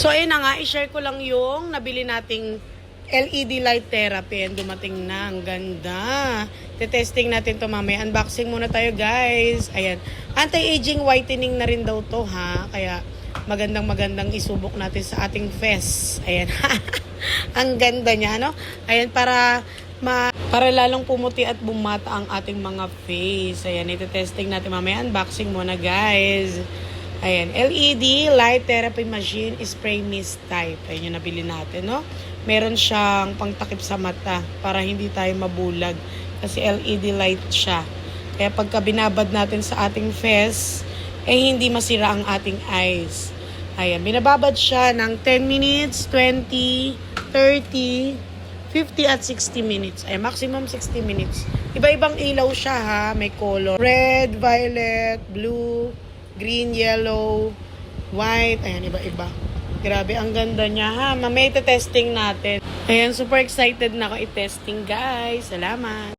So, ayun na nga, i-share ko lang yung nabili nating LED light therapy. And dumating na. Ang ganda. Testing natin to mamaya. Unboxing muna tayo, guys. Ayan. Anti-aging whitening na rin daw to, ha? Kaya, magandang isubok natin sa ating face. Ayan. Ang ganda niya, no? Ayan, para lalong pumuti at bumata ang ating mga face. Ayan, ito-testing natin mamaya. Unboxing muna, guys. Ayan, LED light therapy machine spray mist type. Ayan yung nabili natin, no? Meron siyang pangtakip sa mata para hindi tayo mabulag. Kasi LED light siya. Kaya pagka binabad natin sa ating face, hindi masira ang ating eyes. Ayan, binababad siya ng 10 minutes, 20, 30, 50 at 60 minutes. Ay, maximum 60 minutes. Iba-ibang ilaw siya, ha? May color. Red, violet, blue, green, yellow, white. Ayan, iba-iba. Grabe, ang ganda niya, ha? Mamaya ito-testing natin. Ayan, super excited na ako i-testing, guys. Salamat!